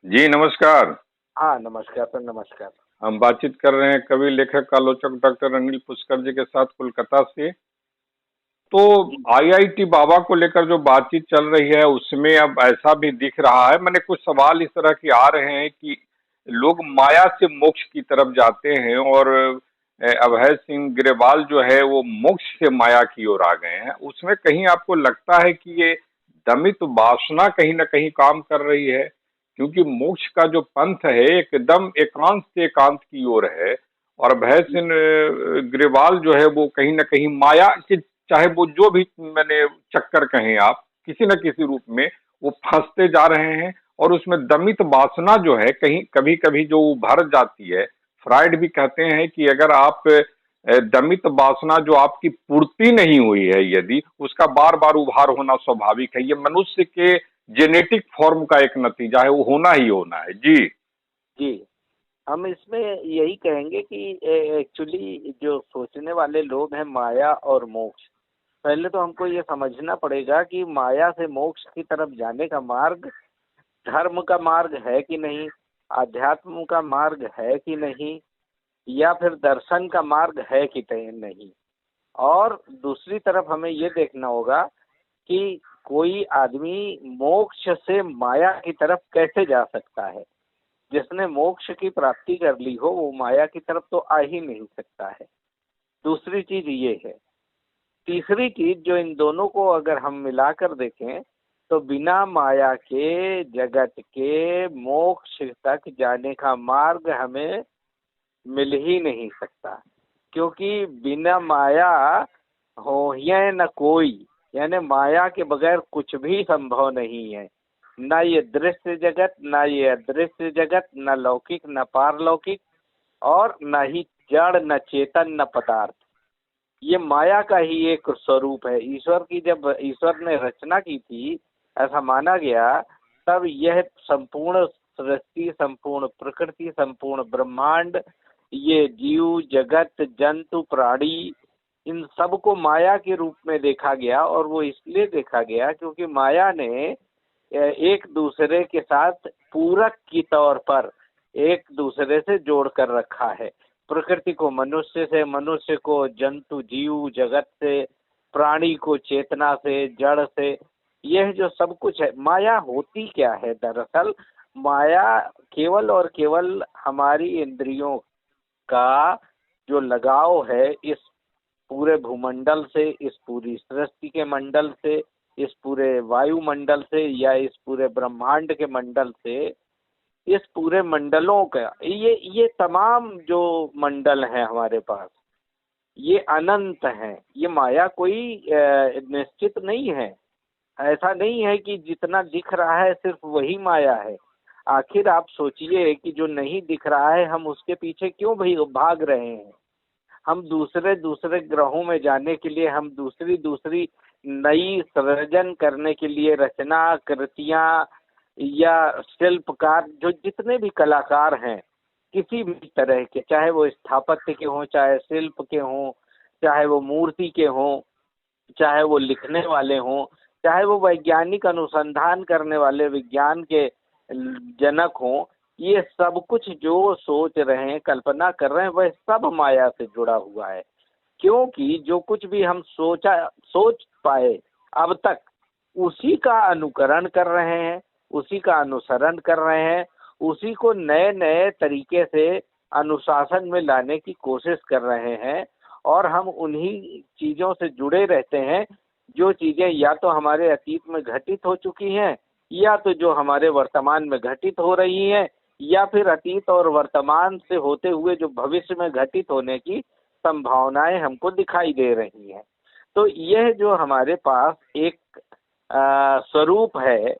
जी नमस्कार। हाँ, नमस्कार सर, नमस्कार। हम बातचीत कर रहे हैं कवि लेखक आलोचक डॉक्टर अनिल पुष्कर जी के साथ कोलकाता से। तो जी, आईआईटी बाबा को लेकर जो बातचीत चल रही है उसमें अब ऐसा भी दिख रहा है, मैंने कुछ सवाल इस तरह के आ रहे हैं कि लोग माया से मोक्ष की तरफ जाते हैं और अभय सिंह ग्रेवाल जो है वो मोक्ष से माया की ओर आ गए हैं। उसमें कहीं आपको लगता है कि ये दमित वासना कहीं ना कहीं काम कर रही है? क्योंकि मोक्ष का जो पंथ है एकदम एकांत से एकांत की ओर है, और अभय जी, सिंह ग्रेवाल जो है वो कहीं ना कहीं माया के, चाहे वो जो भी मैंने चक्कर कहें आप, किसी न किसी रूप में वो फंसते जा रहे हैं। और उसमें दमित वासना जो है कहीं कभी कभी जो उभर जाती है, फ्राइड भी कहते हैं कि अगर आप दमित वासना जो आपकी पूर्ति नहीं हुई है, यदि उसका बार बार उभार होना स्वाभाविक है, ये मनुष्य के जेनेटिक फॉर्म का एक नतीजा है, वो होना ही होना है। जी। जी। हम इसमें यही कहेंगे कि एक्चुअली जो सोचने वाले लोग हैं माया और मोक्ष, पहले तो हमको ये समझना पड़ेगा कि माया से मोक्ष की तरफ जाने का मार्ग धर्म का मार्ग है कि नहीं, आध्यात्म का मार्ग है कि नहीं, या फिर दर्शन का मार्ग है कि नहीं। और दूसरी तरफ हमें ये देखना होगा कि कोई आदमी मोक्ष से माया की तरफ कैसे जा सकता है। जिसने मोक्ष की प्राप्ति कर ली हो वो माया की तरफ तो आ ही नहीं सकता है। दूसरी चीज ये है। तीसरी चीज जो इन दोनों को अगर हम मिलाकर देखें तो बिना माया के जगत के मोक्ष तक जाने का मार्ग हमें मिल ही नहीं सकता, क्योंकि बिना माया हो या न कोई, यानी माया के बगैर कुछ भी संभव नहीं है। न ये दृश्य जगत, न ये अदृश्य जगत, न लौकिक न पारलौकिक, और न ही जड़ न चेतन न पदार्थ। ये माया का ही एक स्वरूप है। ईश्वर की जब ईश्वर ने रचना की थी, ऐसा माना गया, तब यह संपूर्ण सृष्टि, संपूर्ण प्रकृति, संपूर्ण ब्रह्मांड, ये जीव जगत जंतु प्राणी, इन सब को माया के रूप में देखा गया। और वो इसलिए देखा गया क्योंकि माया ने एक दूसरे के साथ पूरक की तौर पर एक दूसरे से जोड़ कर रखा है। प्रकृति को मनुष्य से, मनुष्य को जंतु जीव जगत से, प्राणी को चेतना से, जड़ से। यह जो सब कुछ है, माया होती क्या है दरअसल? माया केवल और केवल हमारी इंद्रियों का जो लगाव है इस पूरे भूमंडल से, इस पूरी सृष्टि के मंडल से, इस पूरे वायुमंडल से, या इस पूरे ब्रह्मांड के मंडल से, इस पूरे मंडलों का, ये तमाम जो मंडल हैं हमारे पास, ये अनंत हैं। ये माया कोई निश्चित नहीं है। ऐसा नहीं है कि जितना दिख रहा है सिर्फ वही माया है। आखिर आप सोचिए कि जो नहीं दिख रहा है हम उसके पीछे क्यों भाई भाग रहे हैं। हम दूसरे दूसरे ग्रहों में जाने के लिए, हम दूसरी दूसरी नई सृजन करने के लिए, रचना कृतियां या शिल्पकार, जो जितने भी कलाकार हैं किसी भी तरह के, चाहे वो स्थापत्य के हों, चाहे शिल्प के हों, चाहे वो मूर्ति के हों, चाहे वो लिखने वाले हों, चाहे वो वैज्ञानिक अनुसंधान करने वाले विज्ञान के जनक हों, ये सब कुछ जो सोच रहे हैं, कल्पना कर रहे हैं, वह सब माया से जुड़ा हुआ है। क्योंकि जो कुछ भी हम सोच पाए अब तक, उसी का अनुकरण कर रहे हैं, उसी का अनुसरण कर रहे हैं, उसी को नए नए तरीके से अनुशासन में लाने की कोशिश कर रहे हैं। और हम उन्हीं चीजों से जुड़े रहते हैं जो चीजें या तो हमारे अतीत में घटित हो चुकी हैं, या तो जो हमारे वर्तमान में घटित हो रही हैं, या फिर अतीत और वर्तमान से होते हुए जो भविष्य में घटित होने की संभावनाएं हमको दिखाई दे रही हैं। तो यह जो हमारे पास एक स्वरूप है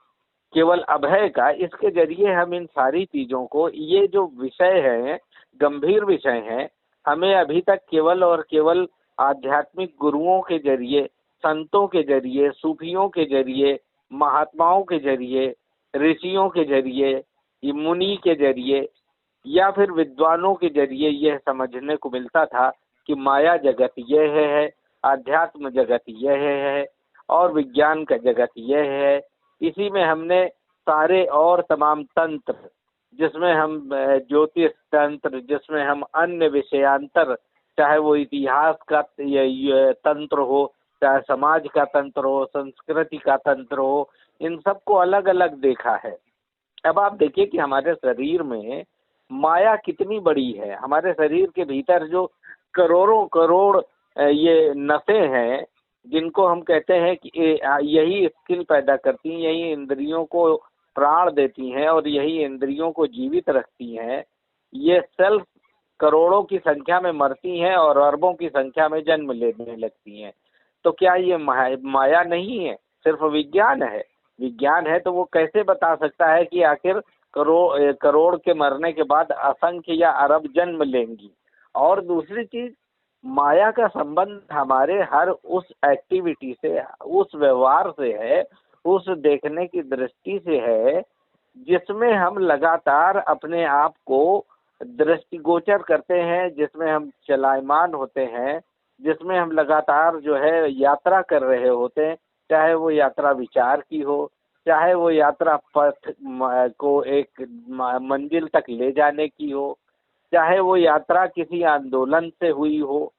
केवल अभय का, इसके जरिए हम इन सारी चीजों को, ये जो विषय है, गंभीर विषय हैं, हमें अभी तक केवल और केवल आध्यात्मिक गुरुओं के जरिए, संतों के जरिए, सूफियों के जरिए, महात्माओं के जरिए, ऋषियों के जरिए, मुनि के जरिए, या फिर विद्वानों के जरिए यह समझने को मिलता था कि माया जगत यह है, आध्यात्म जगत यह है, और विज्ञान का जगत यह है। इसी में हमने सारे और तमाम तंत्र जिसमें हम ज्योतिष तंत्र, जिसमें हम अन्य विषयांतर, चाहे वो इतिहास का ये तंत्र हो, चाहे समाज का तंत्र हो, संस्कृति का तंत्र हो, इन सबको अलग अलग देखा है। अब आप देखिए कि हमारे शरीर में माया कितनी बड़ी है। हमारे शरीर के भीतर जो करोड़ों करोड़ ये नसें हैं, जिनको हम कहते हैं कि यही स्किल पैदा करती हैं, यही इंद्रियों को प्राण देती हैं और यही इंद्रियों को जीवित रखती हैं। ये सेल्स करोड़ों की संख्या में मरती हैं और अरबों की संख्या में जन्म लेने लगती हैं। तो क्या ये माया नहीं है, सिर्फ विज्ञान है? विज्ञान है तो वो कैसे बता सकता है कि आखिर करोड़ करोड़ के मरने के बाद असंख्य या अरब जन्म लेंगी? और दूसरी चीज, माया का संबंध हमारे हर उस एक्टिविटी से, उस व्यवहार से है, उस देखने की दृष्टि से है, जिसमें हम लगातार अपने आप को दृष्टिगोचर करते हैं, जिसमें हम चलायमान होते हैं, जिसमें हम लगातार जो है यात्रा कर रहे होते हैं। चाहे वो यात्रा विचार की हो, चाहे वो यात्रा पथ को एक मंजिल तक ले जाने की हो, चाहे वो यात्रा किसी आंदोलन से हुई हो।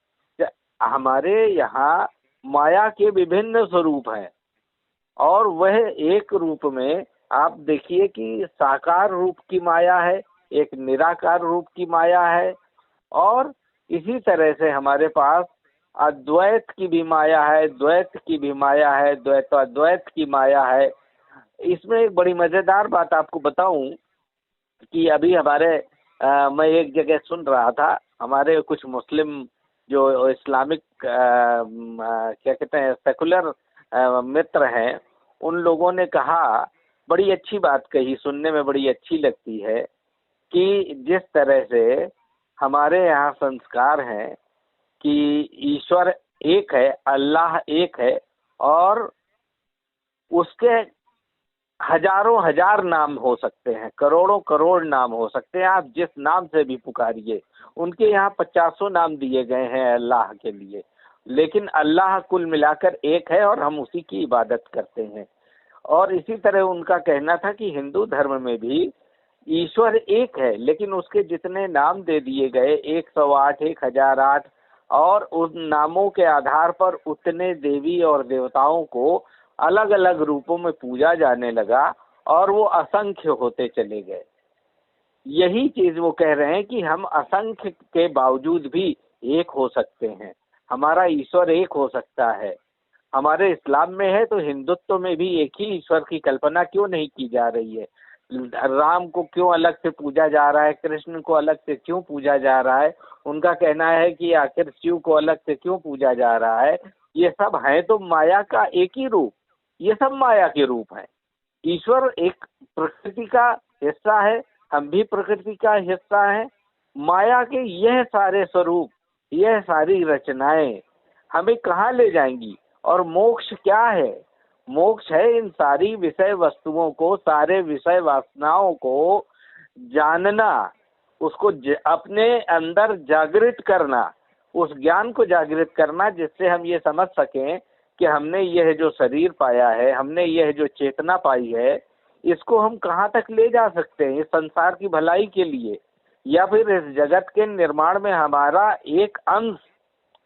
हमारे यहाँ माया के विभिन्न स्वरूप हैं और वह एक रूप में आप देखिए कि साकार रूप की माया है, एक निराकार रूप की माया है, और इसी तरह से हमारे पास अद्वैत की भी माया है, द्वैत की भी माया है, द्वैताद्वैत की माया है। इसमें एक बड़ी मजेदार बात आपको बताऊं कि अभी हमारे मैं एक जगह सुन रहा था, हमारे कुछ मुस्लिम जो इस्लामिक क्या कहते हैं सेकुलर मित्र हैं, उन लोगों ने कहा, बड़ी अच्छी बात कही, सुनने में बड़ी अच्छी लगती है, कि जिस तरह से हमारे यहाँ संस्कार हैं कि ईश्वर एक है, अल्लाह एक है, और उसके हजारों हजार नाम हो सकते हैं, करोड़ों करोड़ नाम हो सकते हैं, आप जिस नाम से भी पुकारिए। उनके यहाँ 50 नाम दिए गए हैं अल्लाह के लिए, लेकिन अल्लाह कुल मिलाकर एक है और हम उसी की इबादत करते हैं। और इसी तरह उनका कहना था कि हिंदू धर्म में भी ईश्वर एक है, लेकिन उसके जितने नाम दे दिए गए 108, 1008, और उन नामों के आधार पर उतने देवी और देवताओं को अलग अलग रूपों में पूजा जाने लगा और वो असंख्य होते चले गए। यही चीज वो कह रहे हैं कि हम असंख्य के बावजूद भी एक हो सकते हैं, हमारा ईश्वर एक हो सकता है। हमारे इस्लाम में है तो हिंदुत्व में भी एक ही ईश्वर की कल्पना क्यों नहीं की जा रही है? राम को क्यों अलग से पूजा जा रहा है, कृष्ण को अलग से क्यों पूजा जा रहा है? उनका कहना है कि आखिर शिव को अलग से क्यों पूजा जा रहा है? ये सब है तो माया का एक ही रूप, ये सब माया के रूप हैं। ईश्वर एक प्रकृति का हिस्सा है, हम भी प्रकृति का हिस्सा है। माया के यह सारे स्वरूप, यह सारी रचनाएं हमें कहाँ ले जाएंगी? और मोक्ष क्या है? मोक्ष है इन सारी विषय वस्तुओं को, सारे विषय वासनाओं को जानना, उसको अपने अंदर जागृत करना, उस ज्ञान को जागृत करना जिससे हम ये समझ सकें कि हमने यह जो शरीर पाया है, हमने यह जो चेतना पाई है, इसको हम कहाँ तक ले जा सकते हैं इस संसार की भलाई के लिए, या फिर इस जगत के निर्माण में हमारा एक अंश,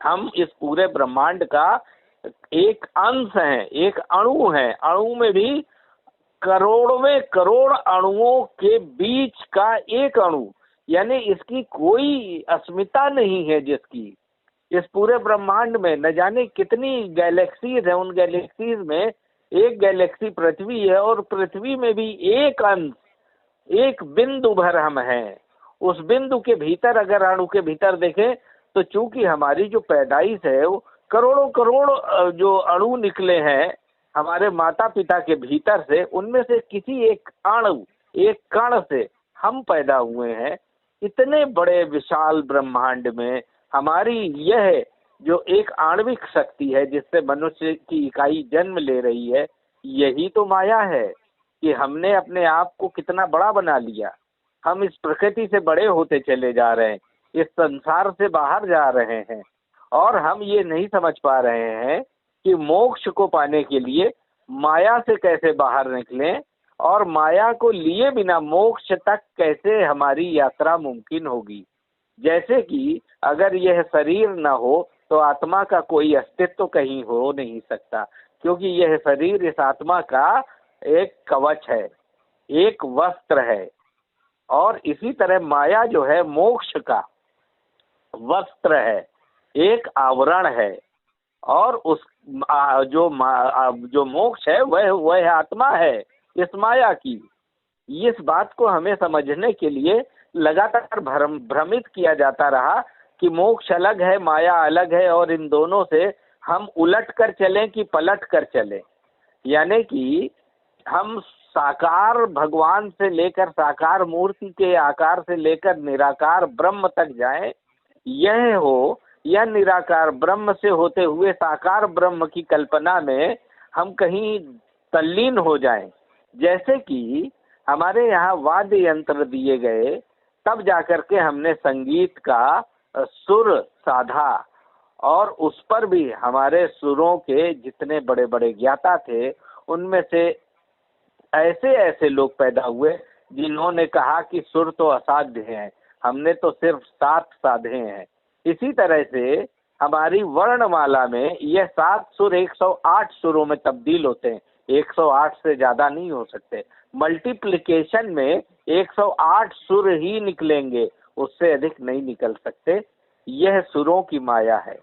हम इस पूरे ब्रह्मांड का एक अंश है, एक अणु है। अणु में भी करोड़वें करोड़ अणुओं के बीच का एक अणु, यानी इसकी कोई अस्मिता नहीं है, जिसकी इस पूरे ब्रह्मांड में न जाने कितनी गैलेक्सीज है। उन गैलेक्सीज में एक गैलेक्सी पृथ्वी है और पृथ्वी में भी एक अंश, एक बिंदु भर हम हैं। उस बिंदु के भीतर अगर अणु के भीतर देखें तो चूंकि हमारी जो पैदाइश है वो करोड़ों करोड़ जो अणु निकले हैं हमारे माता पिता के भीतर से, उनमें से किसी एक अणु, एक कण से हम पैदा हुए हैं। इतने बड़े विशाल ब्रह्मांड में हमारी यह जो एक आणविक शक्ति है जिससे मनुष्य की इकाई जन्म ले रही है, यही तो माया है कि हमने अपने आप को कितना बड़ा बना लिया। हम इस प्रकृति से बड़े होते चले जा रहे हैं, इस संसार से बाहर जा रहे हैं, और हम ये नहीं समझ पा रहे हैं कि मोक्ष को पाने के लिए माया से कैसे बाहर निकलें और माया को लिए बिना मोक्ष तक कैसे हमारी यात्रा मुमकिन होगी। जैसे कि अगर यह शरीर न हो तो आत्मा का कोई अस्तित्व कहीं हो नहीं सकता, क्योंकि यह शरीर इस आत्मा का एक कवच है, एक वस्त्र है। और इसी तरह माया जो है मोक्ष का वस्त्र है, एक आवरण है। और उस जो मोक्ष है वह आत्मा है इस माया की। इस बात को हमें समझने के लिए लगातार भ्रमित किया जाता रहा कि मोक्ष अलग है, माया अलग है, और इन दोनों से हम उलट कर चलें कि पलट कर चलें। यानी कि हम साकार भगवान से लेकर साकार मूर्ति के आकार से लेकर निराकार ब्रह्म तक जाएं, यह हो, या निराकार ब्रह्म से होते हुए साकार ब्रह्म की कल्पना में हम कहीं तल्लीन हो जाएं। जैसे कि हमारे यहाँ वाद्य यंत्र दिए गए, तब जाकर के हमने संगीत का सुर साधा, और उस पर भी हमारे सुरों के जितने बड़े बड़े ज्ञाता थे उनमें से ऐसे ऐसे लोग पैदा हुए जिन्होंने कहा कि सुर तो असाध्य हैं, हमने तो सिर्फ 7 साधे हैं। इसी तरह से हमारी वर्णमाला में यह 7 सुर 108 सुरों में तब्दील होते हैं, 108 से ज्यादा नहीं हो सकते। मल्टीप्लिकेशन में 108 सुर ही निकलेंगे, उससे अधिक नहीं निकल सकते। यह सुरों की माया है।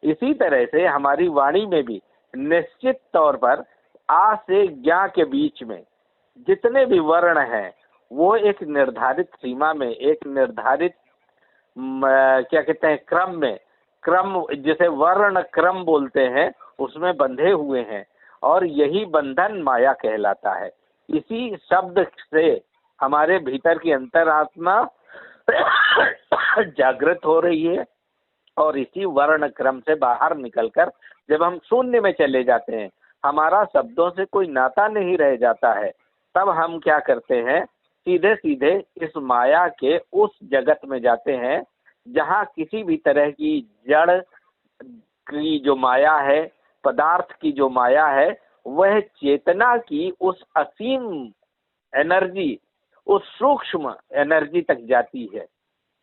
इसी तरह से हमारी वाणी में भी निश्चित तौर पर आ से ज्ञा के बीच में जितने भी वर्ण हैं वो एक निर्धारित सीमा में, एक निर्धारित क्या कहते हैं क्रम में, क्रम जिसे वर्ण क्रम बोलते हैं, उसमें बंधे हुए हैं, और यही बंधन माया कहलाता है। इसी शब्द से हमारे भीतर की अंतरात्मा जागृत हो रही है, और इसी वर्ण क्रम से बाहर निकलकर जब हम शून्य में चले जाते हैं, हमारा शब्दों से कोई नाता नहीं रह जाता है, तब हम क्या करते हैं, सीधे सीधे इस माया के उस जगत में जाते हैं जहाँ किसी भी तरह की जड़ की जो माया है, पदार्थ की जो माया है, वह चेतना की उस असीम एनर्जी, उस सूक्ष्म एनर्जी तक जाती है।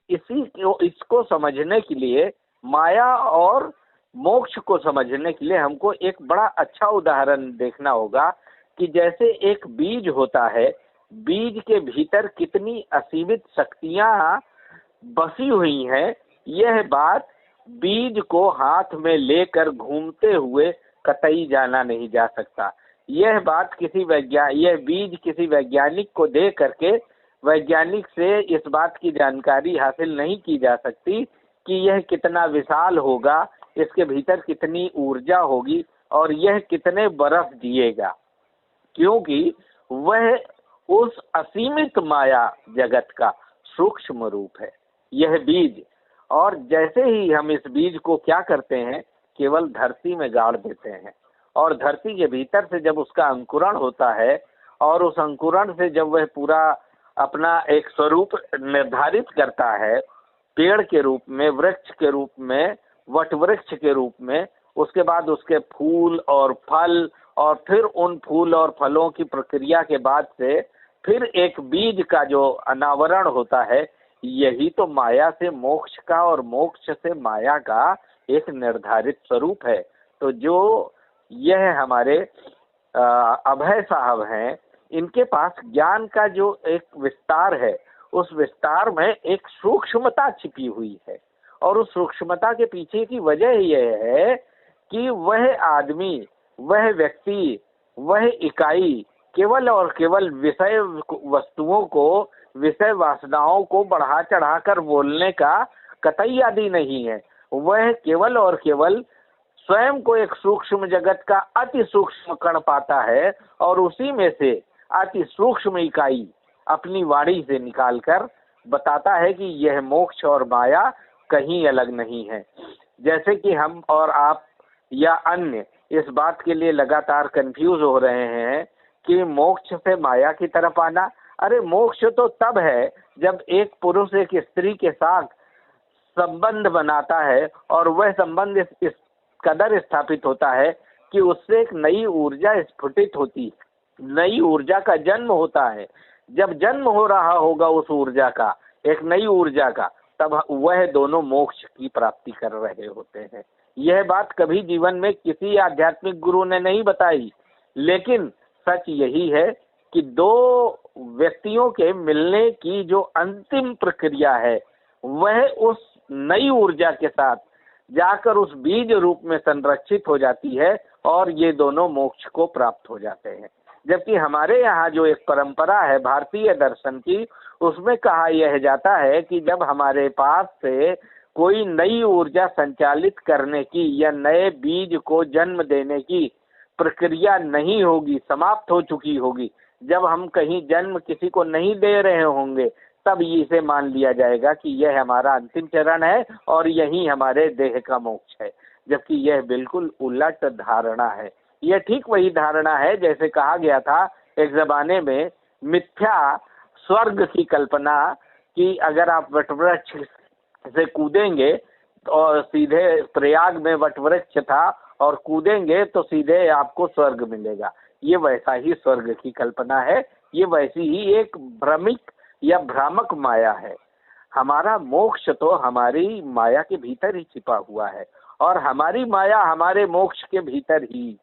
इसको समझने के लिए, माया और मोक्ष को समझने के लिए हमको एक बड़ा अच्छा उदाहरण देखना होगा कि जैसे एक बीज होता है, बीज के भीतर कितनी असीमित शक्तियां बसी हुई हैं, यह बात बीज को हाथ में लेकर घूमते हुए कतई जाना नहीं जा सकता। यह बीज किसी वैज्ञानिक को दे करके वैज्ञानिक से इस बात की जानकारी हासिल नहीं की जा सकती कि यह कितना विशाल होगा, इसके भीतर कितनी ऊर्जा होगी, और यह कितने बरस जिएगा, क्योंकि वह उस असीमित माया जगत का सूक्ष्म रूप है, यह बीज। और जैसे ही हम इस बीज को क्या करते हैं, केवल धरती में गाड़ देते हैं, और धरती के भीतर से जब उसका अंकुरण होता है, और उस अंकुरण से जब वह पूरा अपना एक स्वरूप निर्धारित करता है, पेड़ के रूप में, वृक्ष के रूप में, वट वृक्ष के रूप में, उसके बाद उसके फूल और फल, और फिर उन फूल और फलों की प्रक्रिया के बाद से फिर एक बीज का जो अनावरण होता है, यही तो माया से मोक्ष का और मोक्ष से माया का एक निर्धारित स्वरूप है। तो जो यह हमारे अभय साहब हैं, इनके पास ज्ञान का जो एक विस्तार है, उस विस्तार में एक सूक्ष्मता छिपी हुई है, और उस सूक्ष्मता के पीछे की वजह यह है कि वह आदमी, वह व्यक्ति, वह इकाई केवल और केवल विषय वस्तुओं को, विषय वासनाओं को बढ़ा चढ़ाकर बोलने का कतई आदि नहीं है। वह केवल और केवल स्वयं को एक सूक्ष्म जगत का अति सूक्ष्म कण पाता है, और उसी में से अति सूक्ष्म इकाई अपनी वाणी से निकालकर बताता है कि यह मोक्ष और माया कहीं अलग नहीं है। जैसे कि हम और आप या अन्य इस बात के लिए लगातार कंफ्यूज हो रहे हैं कि मोक्ष से माया की तरफ आना, अरे मोक्ष तो तब है जब एक पुरुष एक स्त्री के साथ संबंध बनाता है, और वह संबंध इस कदर स्थापित होता है कि उससे एक नई ऊर्जा स्फुटित होती है, नई ऊर्जा का जन्म होता है। जब जन्म हो रहा होगा उस ऊर्जा का, एक नई ऊर्जा का, तब वह दोनों मोक्ष की प्राप्ति कर रहे होते हैं। यह बात कभी जीवन में किसी आध्यात्मिक गुरु ने नहीं बताई, लेकिन सच यही है कि दो व्यक्तियों के मिलने की जो अंतिम प्रक्रिया है वह उस नई ऊर्जा के साथ जाकर उस बीज रूप में संरक्षित हो जाती है और ये दोनों मोक्ष को प्राप्त हो जाते हैं। जबकि हमारे यहाँ जो एक परंपरा है भारतीय दर्शन की, उसमें कहा यह जाता है कि जब हमारे पास से कोई नई ऊर्जा संचालित करने की या नए बीज को जन्म देने की प्रक्रिया नहीं होगी, समाप्त हो चुकी होगी, जब हम कहीं जन्म किसी को नहीं दे रहे होंगे, तब इसे मान लिया जाएगा कि यह हमारा अंतिम चरण है और यही हमारे देह का मोक्ष है। जबकि यह बिल्कुल उलट धारणा है। यह ठीक वही धारणा है जैसे कहा गया था एक जमाने में मिथ्या स्वर्ग की कल्पना कि अगर आप वटवृक्ष से कूदेंगे और सीधे, प्रयाग में वटवृक्ष था, और कूदेंगे तो सीधे आपको स्वर्ग मिलेगा। ये वैसा ही स्वर्ग की कल्पना है, ये वैसी ही एक भ्रमिक या भ्रामक माया है। हमारा मोक्ष तो हमारी माया के भीतर ही छिपा हुआ है और हमारी माया हमारे मोक्ष के भीतर ही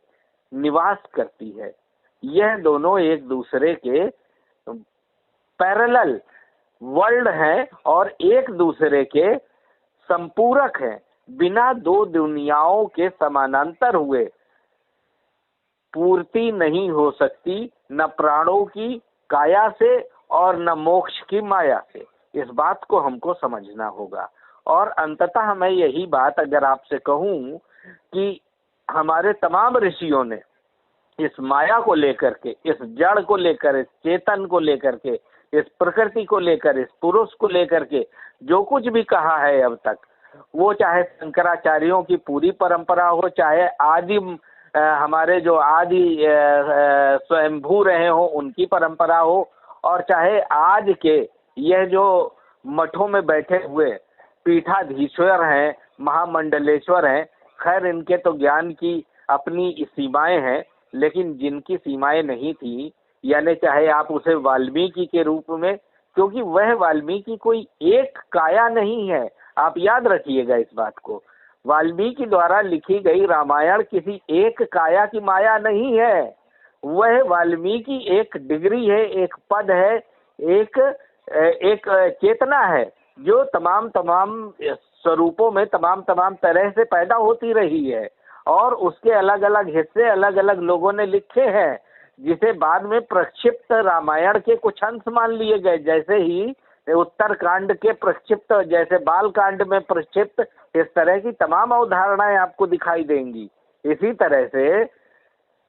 निवास करती है। यह दोनों एक दूसरे के पैरेलल वर्ल्ड हैं और एक दूसरे के संपूरक हैं। बिना दो दुनियाओं के समानांतर हुए पूर्ति नहीं हो सकती, न प्राणों की काया से और न मोक्ष की माया से। इस बात को हमको समझना होगा। और अंततः मैं यही बात अगर आपसे कहूं कि हमारे तमाम ऋषियों ने इस माया को लेकर के, इस जड़ को लेकर, इस चेतन को लेकर के, इस प्रकृति को लेकर, इस पुरुष को लेकर के जो कुछ भी कहा है अब तक, वो चाहे शंकराचार्यों की पूरी परंपरा हो, चाहे आदि हमारे जो आदि स्वयंभू रहे हो उनकी परंपरा हो, और चाहे आज के यह जो मठों में बैठे हुए पीठाधीश्वर हैं, महामंडलेश्वर हैं, खैर इनके तो ज्ञान की अपनी सीमाएं हैं, लेकिन जिनकी सीमाएं नहीं थी, यानी चाहे आप उसे वाल्मीकि के रूप में, क्योंकि वह वाल्मीकि कोई एक काया नहीं है, आप याद रखिएगा इस बात को। वाल्मीकि द्वारा लिखी गई रामायण किसी एक काया की माया नहीं है, वह वाल्मीकि एक डिग्री है, एक पद है, एक चेतना है जो तमाम स्वरूपों में तमाम तरह से पैदा होती रही है और उसके अलग अलग हिस्से अलग अलग लोगों ने लिखे हैं, जिसे बाद में प्रक्षिप्त रामायण के कुछ अंश मान लिए गए। जैसे ही उत्तर कांड के प्रक्षिप्त, जैसे बाल कांड में प्रक्षिप्त, इस तरह की तमाम अवधारणाएं आपको दिखाई देंगी। इसी तरह से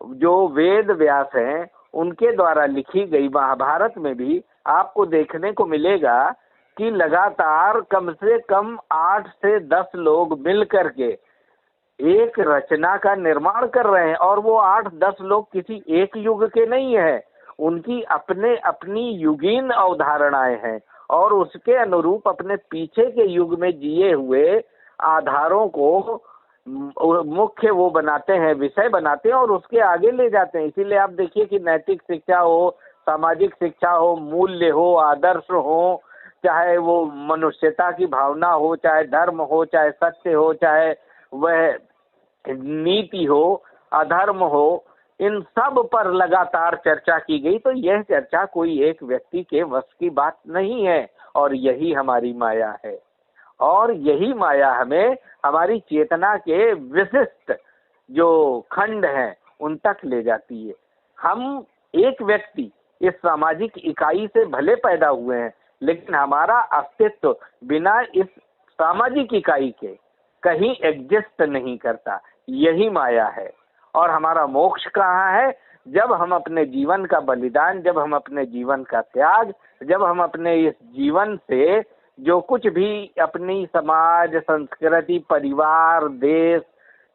जो वेद व्यास हैं उनके द्वारा लिखी गई महाभारत में भी आपको देखने को मिलेगा कि लगातार कम से कम 8 से 10 लोग मिल करके एक रचना का निर्माण कर रहे हैं, और वो 8-10 लोग किसी एक युग के नहीं है, उनकी अपनी युगीन अवधारणाएं हैं और उसके अनुरूप अपने पीछे के युग में जिए हुए आधारों को मुख्य वो बनाते हैं, विषय बनाते हैं और उसके आगे ले जाते हैं। इसीलिए आप देखिए कि नैतिक शिक्षा हो, सामाजिक शिक्षा हो, मूल्य हो, आदर्श हो, चाहे वो मनुष्यता की भावना हो, चाहे धर्म हो, चाहे सत्य हो, चाहे वह नीति हो, अधर्म हो, इन सब पर लगातार चर्चा की गई। तो यह चर्चा कोई एक व्यक्ति के वश की बात नहीं है और यही हमारी माया है। और यही माया हमें हमारी चेतना के विशिष्ट जो खंड हैं उन तक ले जाती है। हम एक व्यक्ति इस सामाजिक इकाई से भले पैदा हुए हैं, लेकिन हमारा अस्तित्व बिना इस सामाजिक इकाई के कहीं एग्जिस्ट नहीं करता। यही माया है। और हमारा मोक्ष कहाँ है? जब हम अपने जीवन का बलिदान, जब हम अपने जीवन का त्याग, जब हम अपने इस जीवन से जो कुछ भी अपनी समाज, संस्कृति, परिवार, देश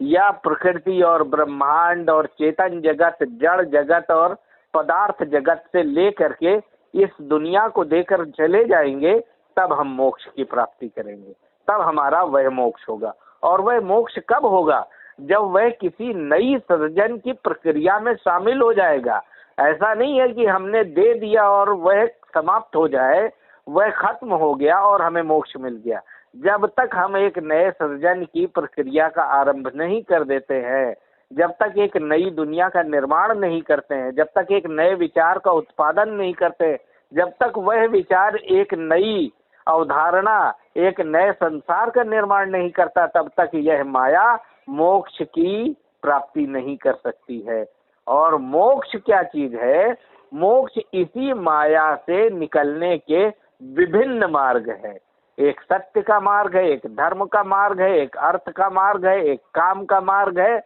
या प्रकृति और ब्रह्मांड और चेतन जगत, जड़ जगत और पदार्थ जगत से लेकर के इस दुनिया को देकर चले जाएंगे, तब हम मोक्ष की प्राप्ति करेंगे, तब हमारा वह मोक्ष होगा। और वह मोक्ष कब होगा? जब वह किसी नई सृजन की प्रक्रिया में शामिल हो जाएगा, ऐसा नहीं है कि हमने दे दिया और वह समाप्त हो जाए, वह खत्म हो गया और हमें मोक्ष मिल गया। जब तक हम एक नए सृजन की प्रक्रिया का आरंभ नहीं कर देते हैं, जब तक एक नई दुनिया का निर्माण नहीं करते हैं, जब तक एक नए विचार का उत्पादन नहीं करते, जब तक वह विचार एक नई अवधारणा, एक नए संसार का निर्माण नहीं करता, तब तक यह माया मोक्ष की प्राप्ति नहीं कर सकती है। और मोक्ष क्या चीज है? मोक्ष इसी माया से निकलने के विभिन्न मार्ग है। एक सत्य का मार्ग है, एक धर्म का मार्ग है, एक अर्थ का मार्ग है, एक काम का मार्ग है।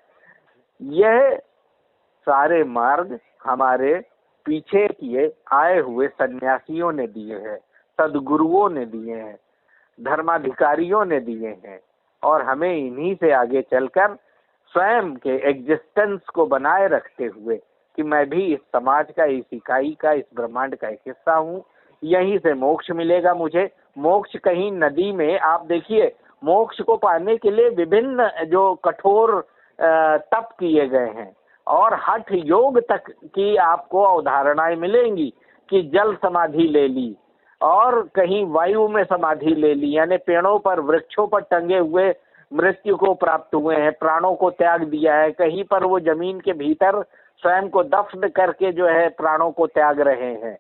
यह सारे मार्ग हमारे पीछे किए आए हुए सन्यासियों ने दिए हैं, सदगुरुओं ने दिए हैं, धर्माधिकारियों ने दिए हैं, और हमें इन्हीं से आगे चलकर स्वयं के एग्जिस्टेंस को बनाए रखते हुए कि मैं भी इस समाज का, इस इकाई का, इस ब्रह्मांड का एक हिस्सा हूँ, यहीं से मोक्ष मिलेगा मुझे। मोक्ष कहीं नदी में, आप देखिए, मोक्ष को पाने के लिए विभिन्न जो कठोर तप किए गए हैं और हठ योग तक की आपको अवधारणाएं मिलेंगी कि जल समाधि ले ली और कहीं वायु में समाधि ले ली, यानी पेड़ों पर, वृक्षों पर टंगे हुए मृत्यु को प्राप्त हुए हैं, प्राणों को त्याग दिया है। कहीं पर वो जमीन के भीतर स्वयं को दफ्न करके जो है प्राणों को त्याग रहे हैं।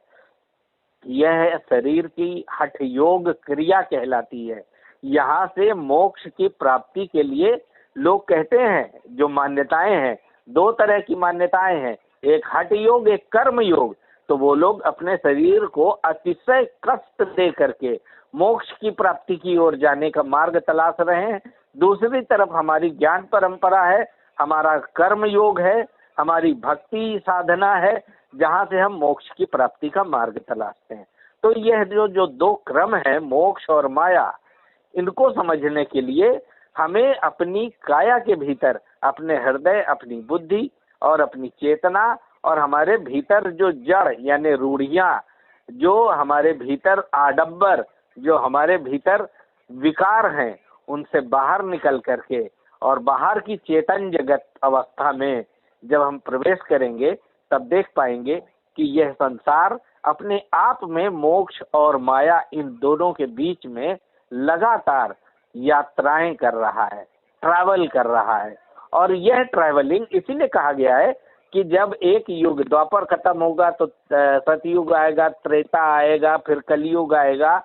यह शरीर की हठ योग क्रिया कहलाती है। यहाँ से मोक्ष की प्राप्ति के लिए लोग कहते हैं, जो मान्यताएं हैं, दो तरह की मान्यताएं हैं, एक हठ योग, एक कर्म योग। तो वो लोग अपने शरीर को अतिशय कष्ट दे करके मोक्ष की प्राप्ति की ओर जाने का मार्ग तलाश रहे हैं। दूसरी तरफ हमारी ज्ञान परंपरा है, हमारा कर्म योग है, हमारी भक्ति साधना है, जहाँ से हम मोक्ष की प्राप्ति का मार्ग तलाशते हैं। तो यह जो दो क्रम है, मोक्ष और माया, इनको समझने के लिए हमें अपनी काया के भीतर, अपने हृदय, अपनी बुद्धि और अपनी चेतना और हमारे भीतर जो जड़ यानी रूढ़ियां, जो हमारे भीतर आडंबर, जो हमारे भीतर विकार हैं, उनसे बाहर निकल करके और बाहर की चेतन जगत अवस्था में जब हम प्रवेश करेंगे, तब देख पाएंगे कि यह संसार अपने आप में मोक्ष और माया, इन दोनों के बीच में लगातार यात्राएं कर रहा है, ट्रैवल कर रहा है। और यह ट्रैवलिंग इसीलिए कहा गया है कि जब एक युग, द्वापर खत्म होगा तो सतयुग आएगा, त्रेता आएगा, फिर कलयुग आएगा,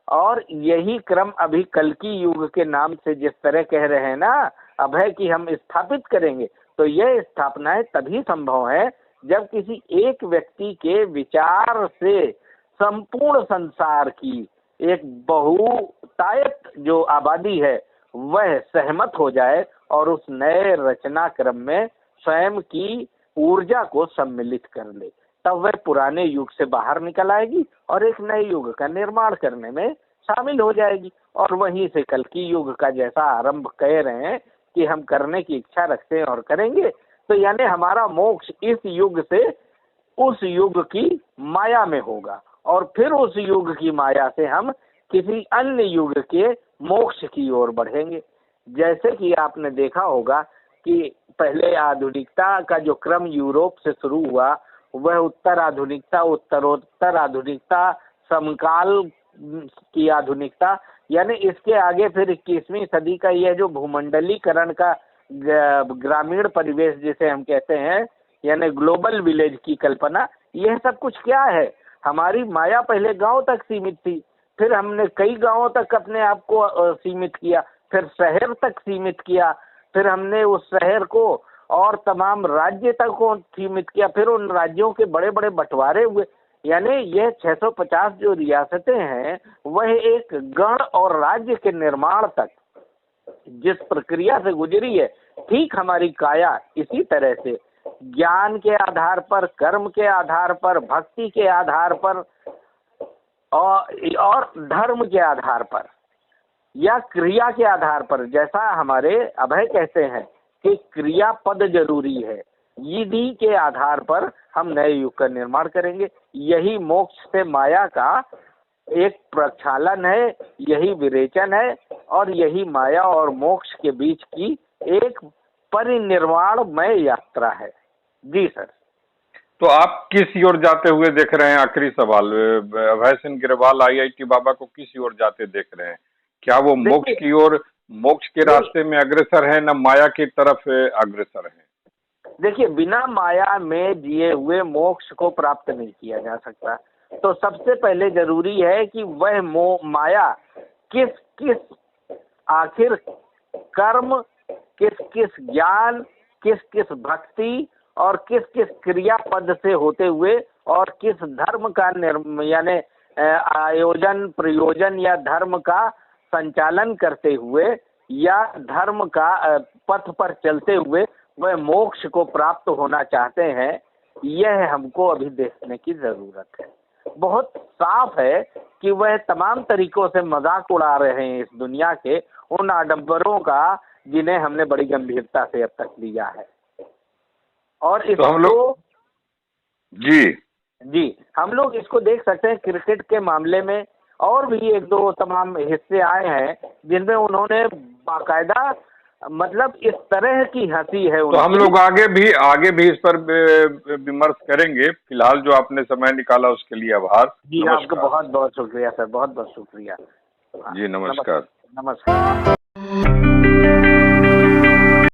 और यही क्रम अभी कल्कि युग के नाम से जिस तरह कह रहे हैं ना, अभय की हम स्थापित करेंगे, तो यह स्थापनाएं तभी संभव है जब किसी एक व्यक्ति के विचार से संपूर्ण संसार की एक बहुतायत जो आबादी है वह सहमत हो जाए और उस नए रचना क्रम में स्वयं की ऊर्जा को सम्मिलित कर ले। तब वह पुराने युग से बाहर निकल आएगी और एक नए युग का निर्माण करने में शामिल हो जाएगी। और वहीं से कल्कि युग का जैसा आरंभ कह रहे हैं कि हम करने की इच्छा रखते हैं और करेंगे, तो यानी हमारा मोक्ष इस युग से उस युग की माया में होगा और फिर उस युग की माया से हम किसी अन्य युग के मोक्ष की ओर बढ़ेंगे। जैसे कि आपने देखा होगा कि पहले आधुनिकता का जो क्रम यूरोप से शुरू हुआ, वह उत्तर आधुनिकता, उत्तरोत्तर आधुनिकता, समकाल की आधुनिकता, यानी इसके आगे फिर 21वीं सदी का यह जो भूमंडलीकरण का ग्रामीण परिवेश जिसे हम कहते हैं, यानी ग्लोबल विलेज की कल्पना, यह सब कुछ क्या है? हमारी माया पहले गांव तक सीमित थी, फिर हमने कई गांवों तक अपने आप को सीमित किया, फिर शहर तक सीमित किया, फिर हमने उस शहर को और तमाम राज्य तक को सीमित किया, फिर उन राज्यों के बड़े बड़े बंटवारे हुए। यानी यह 650 जो रियासतें हैं वह एक गण और राज्य के निर्माण तक जिस प्रक्रिया से गुजरी है, ठीक हमारी काया इसी तरह से ज्ञान के आधार पर, कर्म के आधार पर, भक्ति के आधार पर और धर्म के आधार पर या क्रिया के आधार पर, जैसा हमारे अभय कहते हैं कि क्रिया पद जरूरी है, यदि के आधार पर हम नए युग का निर्माण करेंगे। यही मोक्ष से माया का एक प्रक्षालन है, यही विरेचन है और यही माया और मोक्ष के बीच की एक परिनिर्वाणमय यात्रा है। जी सर। तो आप किस ओर जाते हुए देख रहे हैं? आखिरी सवाल, अभय सिंह ग्रेवाल आईआईटी बाबा को किस ओर जाते देख रहे हैं? क्या वो मोक्ष देखिए, की ओर, मोक्ष के नहीं, रास्ते में अग्रसर है, न माया की तरफ अग्रसर है? देखिए, बिना माया में जिए हुए मोक्ष को प्राप्त नहीं किया जा सकता। तो सबसे पहले जरूरी है कि वह माया किस किस आखिर कर्म, किस किस ज्ञान, किस किस भक्ति और किस किस क्रिया पद से होते हुए और किस धर्म का यानी आयोजन प्रयोजन या धर्म का संचालन करते हुए या धर्म का पथ पर चलते हुए वह मोक्ष को प्राप्त होना चाहते हैं, यह हमको अभी देखने की जरूरत है। बहुत साफ है कि वह तमाम तरीकों से मजाक उड़ा रहे हैं इस दुनिया के उन आडंबरों का जिन्हें हमने बड़ी गंभीरता से अब तक लिया है। और तो हम लोग, जी हम लोग इसको देख सकते हैं क्रिकेट के मामले में, और भी एक दो तमाम हिस्से आए हैं जिनमें उन्होंने बाकायदा मतलब इस तरह की हंसी है तो हम लोग आगे भी इस पर विमर्श करेंगे। फिलहाल जो आपने समय निकाला उसके लिए आभार। जी, आपका बहुत बहुत शुक्रिया सर, बहुत बहुत शुक्रिया। जी नमस्कार। नमस्कार।